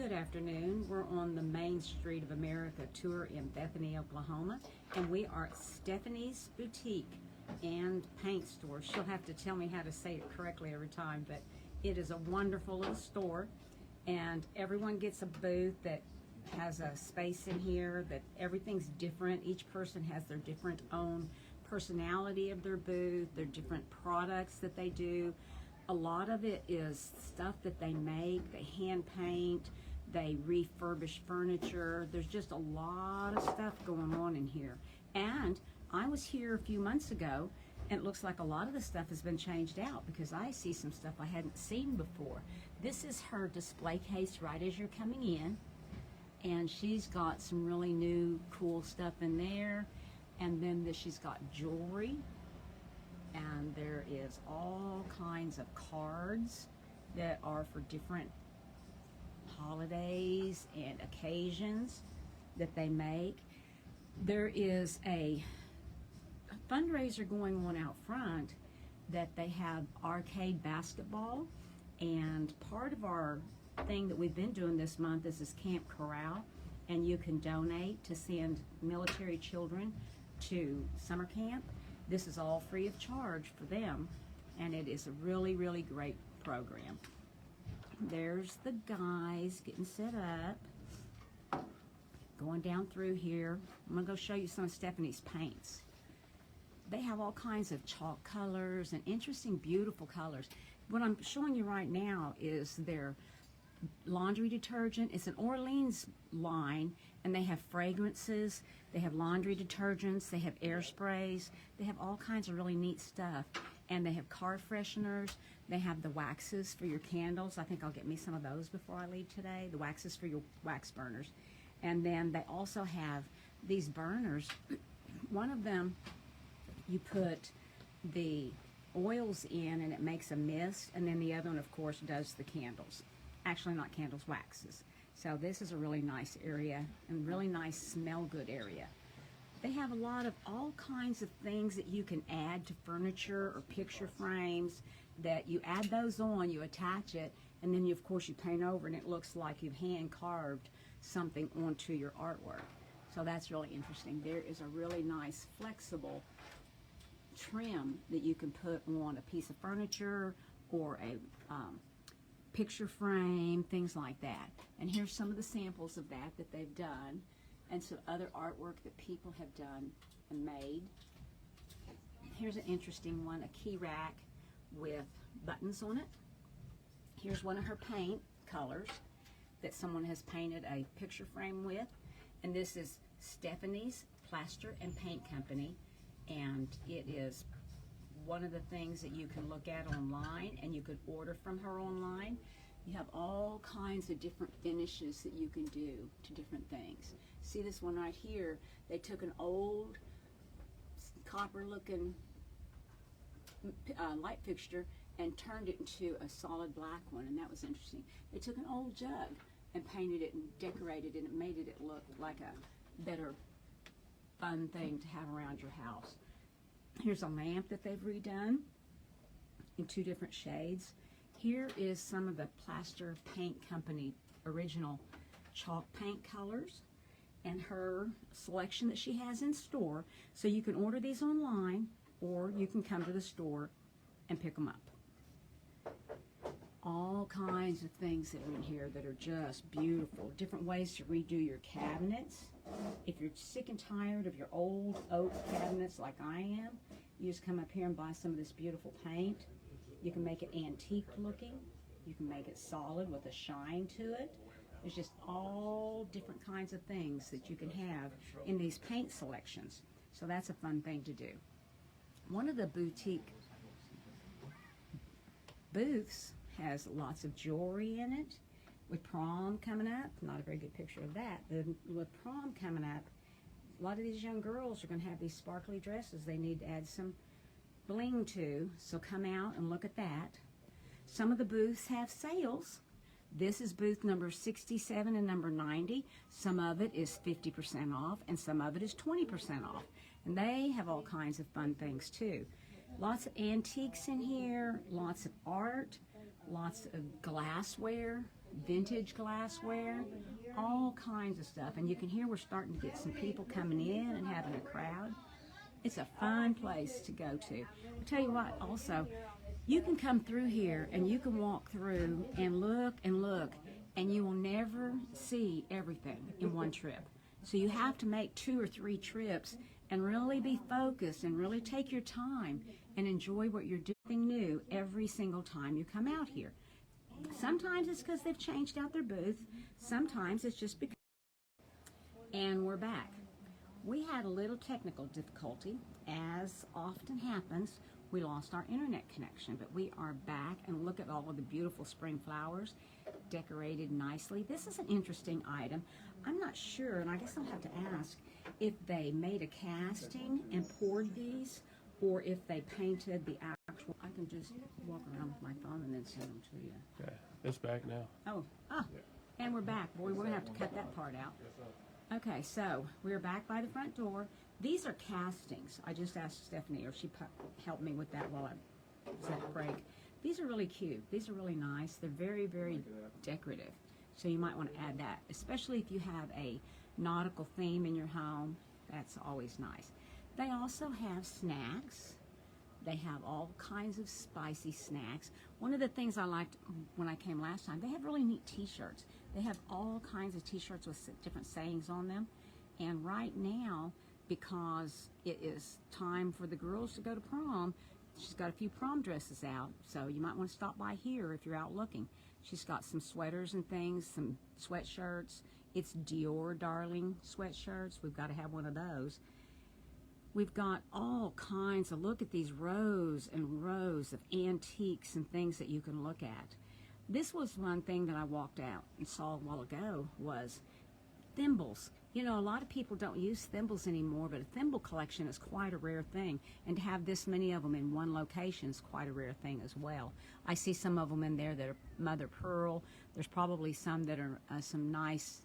Good afternoon. We're on the Main Street of America tour in Bethany, Oklahoma, and we are at Stephanie's Boutique and Paint Store. She'll have to tell me how to say it correctly every time, but it is a wonderful little store, and everyone gets a booth that has a space in here that everything's different. Each person has their different own personality of their booth, their different products that they do. A lot of it is stuff that they make, they hand paint, they refurbish furniture. There's just a lot of stuff going on in here. And I was here a few months ago, and it looks like a lot of the stuff has been changed out because I see some stuff I hadn't seen before. This is her display case right as you're coming in, and she's got some really new cool stuff in there. And then she's got jewelry. And there is all kinds of cards that are for different holidays and occasions that they make. There is a fundraiser going on out front that they have arcade basketball, and part of our thing that we've been doing this month is this Camp Corral, and you can donate to send military children to summer camp. This is all free of charge for them, and it is a really, really great program. There's the guys getting set up. Going down through here, I'm going to go show you some of Stephanie's paints. They have all kinds of chalk colors and interesting, beautiful colors. What I'm showing you right now is their laundry detergent. It's an Orleans line, and they have fragrances, they have laundry detergents, they have air sprays, they have all kinds of really neat stuff. And they have car fresheners, they have the waxes for your candles. I think I'll get me some of those before I leave today, the waxes for your wax burners. And then they also have these burners. One of them, you put the oils in and it makes a mist, and then the other one, of course, does the candles. Actually, not candles, waxes. So this is a really nice area and really nice smell good area. They have a lot of all kinds of things that you can add to furniture or picture frames that you add those on, you attach it, and then you, of course, you paint over and it looks like you've hand carved something onto your artwork. So that's really interesting. There is a really nice flexible trim that you can put on a piece of furniture or a picture frame, things like that. And here's some of the samples of that they've done, and some other artwork that people have done and made. Here's an interesting one, a key rack with buttons on it. Here's one of her paint colors that someone has painted a picture frame with, and this is Stephanie's Plaster and Paint Company, and it is one of the things that you can look at online, and you could order from her online. You have all kinds of different finishes that you can do to different things. See this one right here? They took an old copper looking light fixture and turned it into a solid black one, and that was interesting. They took an old jug and painted it and decorated it and made it look like a better fun thing to have around your house. Here's a lamp that they've redone in two different shades. Here is some of the Plaster Paint Company original chalk paint colors and her selection that she has in store. So you can order these online, or you can come to the store and pick them up. All kinds of things that are in here that are just beautiful. Different ways to redo your cabinets. If you're sick and tired of your old oak cabinets like I am, you just come up here and buy some of this beautiful paint. You can make it antique looking. You can make it solid with a shine to it. There's just all different kinds of things that you can have in these paint selections. So that's a fun thing to do. One of the boutique booths has lots of jewelry in it. With prom coming up, not a very good picture of that, but with prom coming up, a lot of these young girls are going to have these sparkly dresses they need to add some bling to, so come out and look at that. Some of the booths have sales. This is booth number 67 and number 90. Some of it is 50% off, and some of it is 20% off. And they have all kinds of fun things too. Lots of antiques in here, lots of art, lots of glassware, vintage glassware, all kinds of stuff. And you can hear we're starting to get some people coming in and having a crowd. It's a fun place to go to. I'll tell you what, also, you can come through here and you can walk through and look, and you will never see everything in one trip. So you have to make 2 or 3 trips and really be focused and really take your time and enjoy what you're doing new every single time you come out here. Sometimes it's because they've changed out their booth. Sometimes it's just because. And we're back. We had a little technical difficulty. As often happens, we lost our internet connection, but we are back, and look at all of the beautiful spring flowers decorated nicely. This is an interesting item. I'm not sure, and I guess I'll have to ask if they made a casting and poured these, or if they painted the actual. I can just walk around with my phone and then send them to you. Okay, it's back now. Oh, and we're back. Boy, we're gonna have to cut that part out. Okay, so we're back by the front door. These are castings. I just asked Stephanie, or she helped me with that while I was at break. These are really cute. These are really nice. They're very, very decorative. So you might want to add that, especially if you have a nautical theme in your home. That's always nice. They also have snacks. They have all kinds of spicy snacks. One of the things I liked when I came last time, they have really neat t-shirts. They have all kinds of t-shirts with different sayings on them. And right now, because it is time for the girls to go to prom, she's got a few prom dresses out. So you might want to stop by here if you're out looking. She's got some sweaters and things, some sweatshirts. It's Dior Darling sweatshirts. We've got to have one of those. We've got all kinds of, look at these rows and rows of antiques and things that you can look at. This was one thing that I walked out and saw a while ago was thimbles. You know, a lot of people don't use thimbles anymore, but a thimble collection is quite a rare thing. And to have this many of them in one location is quite a rare thing as well. I see some of them in there that are mother pearl. There's probably some that are some nice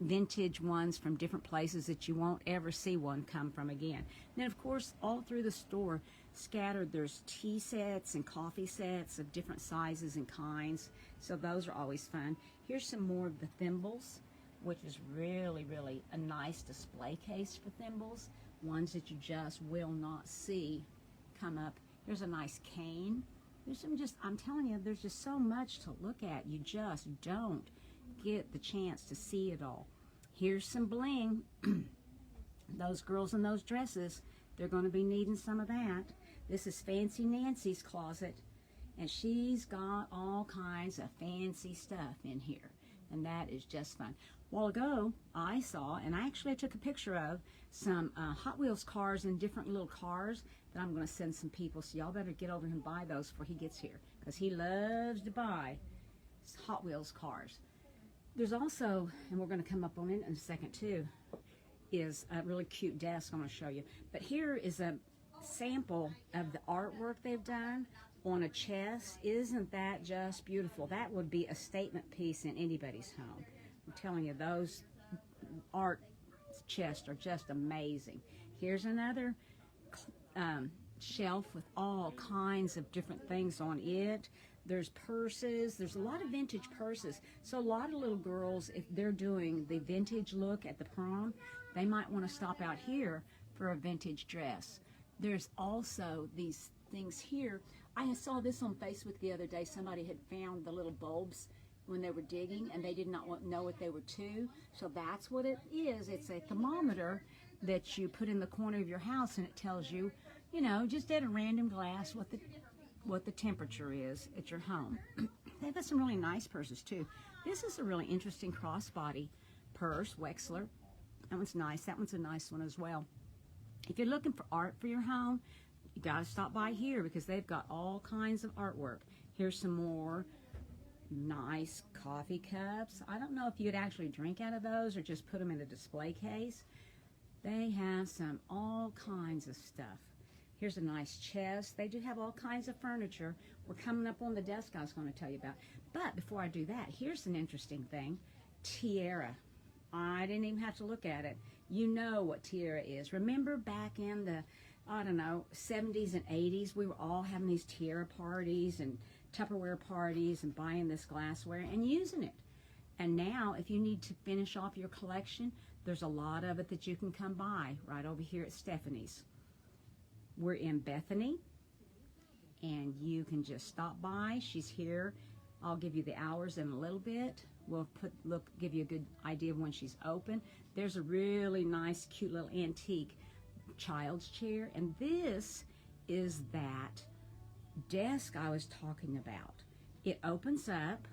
vintage ones from different places that you won't ever see one come from again. And then, of course, all through the store, scattered, there's tea sets and coffee sets of different sizes and kinds. So those are always fun. Here's some more of the thimbles, which is really, really a nice display case for thimbles, ones that you just will not see come up. There's a nice cane. There's some I'm telling you, there's just so much to look at. You just don't get the chance to see it all. Here's some bling. Those girls in those dresses, they're going to be needing some of that. This is Fancy Nancy's closet, and she's got all kinds of fancy stuff in here, and that is just fun. A while ago, I saw, and I actually took a picture of, some Hot Wheels cars and different little cars that I'm going to send some people, so y'all better get over and buy those before he gets here, because he loves to buy Hot Wheels cars. There's also, and we're going to come up on it in a second too, is a really cute desk I'm going to show you. But here is a sample of the artwork they've done on a chest. Isn't that just beautiful? That would be a statement piece in anybody's home. I'm telling you, those art chests are just amazing. Here's another shelf with all kinds of different things on it. There's purses. There's a lot of vintage purses. So a lot of little girls, if they're doing the vintage look at the prom, they might want to stop out here for a vintage dress. There's also these things here. I saw this on Facebook the other day. Somebody had found the little bulbs when they were digging, and they did not know what they were to. So that's what it is. It's a thermometer that you put in the corner of your house, and it tells you, you know, just at a random glass what the temperature is at your home. They've got some really nice purses too. This is a really interesting crossbody purse, Wexler. That one's nice. That one's a nice one as well. If you're looking for art for your home, you gotta stop by here because they've got all kinds of artwork. Here's some more nice coffee cups. I don't know if you'd actually drink out of those or just put them in a display case. They have all kinds of stuff. Here's a nice chest. They do have all kinds of furniture. We're coming up on the desk I was going to tell you about. But before I do that, here's an interesting thing. Tiara. I didn't even have to look at it. You know what tiara is. Remember back in the, I don't know, 70s and 80s, we were all having these tiara parties and Tupperware parties and buying this glassware and using it. And now, if you need to finish off your collection, there's a lot of it that you can come by right over here at Stephanie's. We're in Bethany, and you can just stop by. She's here. I'll give you the hours in a little bit. We'll give you a good idea of when she's open. There's a really nice, cute little antique child's chair, and this is that desk I was talking about. It opens up,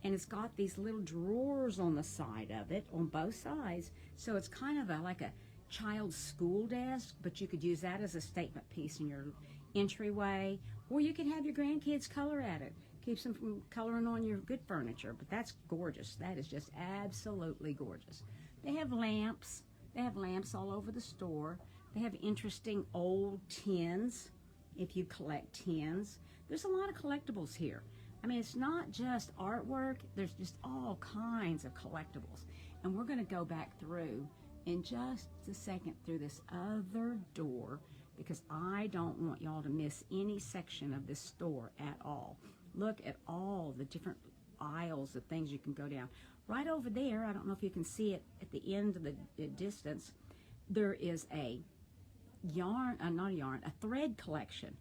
and it's got these little drawers on the side of it, on both sides. So it's kind of like a child's school desk, but you could use that as a statement piece in your entryway, or you can have your grandkids color at it. Keeps them from coloring on your good furniture, but that's gorgeous. That is just absolutely gorgeous. They have lamps. They have lamps all over the store. They have interesting old tins, if you collect tins. There's a lot of collectibles here. I mean, it's not just artwork. There's just all kinds of collectibles. And we're going to go back through in just a second through this other door, because I don't want y'all to miss any section of this store at all. Look at all the different aisles of things you can go down. Right over there, I don't know if you can see it at the end of the distance, there is a a thread collection.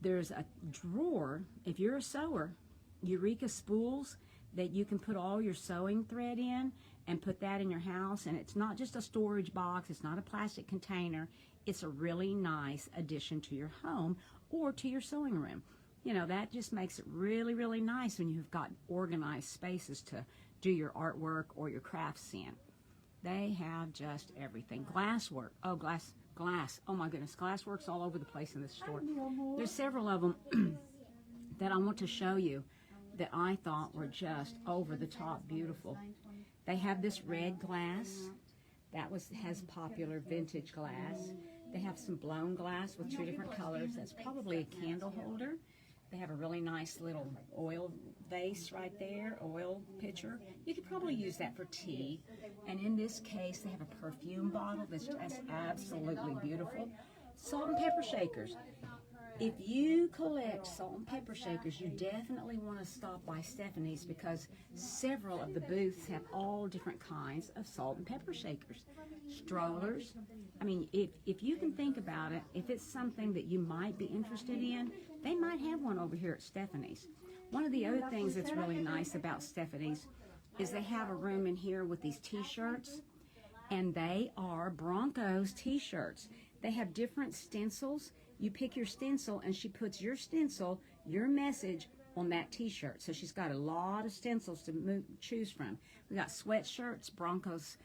There's a drawer, if you're a sewer, Eureka spools that you can put all your sewing thread in and put that in your house. And it's not just a storage box, it's not a plastic container. It's a really nice addition to your home or to your sewing room. You know, that just makes it really, really nice when you've got organized spaces to do your artwork or your crafts in. They have just everything. Glasswork. Oh, glass. Oh my goodness. Glasswork's all over the place in this store. There's several of them that I want to show you that I thought were just over the top beautiful. They have this red glass. That has popular vintage glass. They have some blown glass with 2 different colors. That's probably a candle holder. They have a really nice little oil vase right there, oil pitcher. You could probably use that for tea. And in this case, they have a perfume bottle that's just absolutely beautiful. Salt and pepper shakers. If you collect salt and pepper shakers, you definitely want to stop by Stephanie's, because several of the booths have all different kinds of salt and pepper shakers. Strollers. I mean, if you can think about it, if it's something that you might be interested in, they might have one over here at Stephanie's. One of the other things that's really nice about Stephanie's is they have a room in here with these t-shirts, and they are Broncos t-shirts. They have different stencils. You pick your stencil, and she puts your stencil, your message, on that t-shirt. So she's got a lot of stencils to choose from. We got sweatshirts, Broncos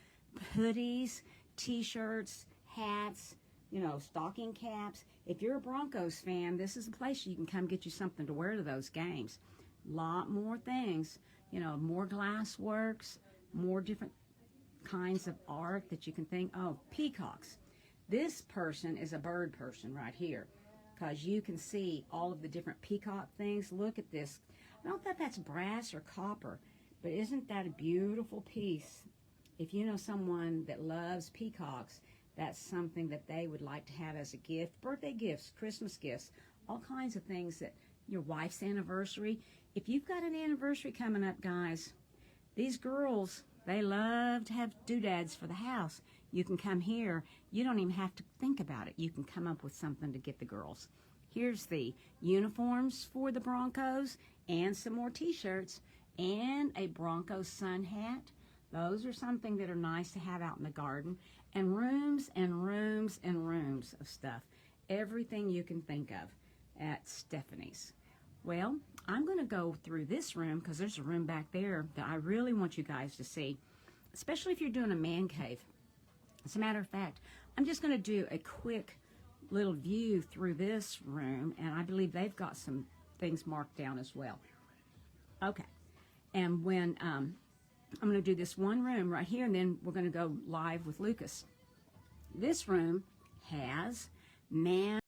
hoodies, t-shirts, hats, you know, stocking caps. If you're a Broncos fan, this is a place you can come get you something to wear to those games. Lot more things, you know, more glass works, more different kinds of art that you can think. Oh, peacocks. This person is a bird person right here, because you can see all of the different peacock things. Look at this. I don't know if that's brass or copper, but isn't that a beautiful piece? If you know someone that loves peacocks, that's something that they would like to have as a gift. Birthday gifts, Christmas gifts, all kinds of things. That your wife's anniversary. If you've got an anniversary coming up, guys, these girls, they love to have doodads for the house. You can come here. You don't even have to think about it. You can come up with something to get the girls. Here's the uniforms for the Broncos, and some more t-shirts, and a Broncos sun hat. Those are something that are nice to have out in the garden. And rooms and rooms and rooms of stuff. Everything you can think of at Stephanie's. Well, I'm going to go through this room, because there's a room back there that I really want you guys to see, especially if you're doing a man cave. As a matter of fact, I'm just going to do a quick little view through this room, and I believe they've got some things marked down as well. Okay, and when I'm going to do this one room right here, and then we're going to go live with Lucas. This room has man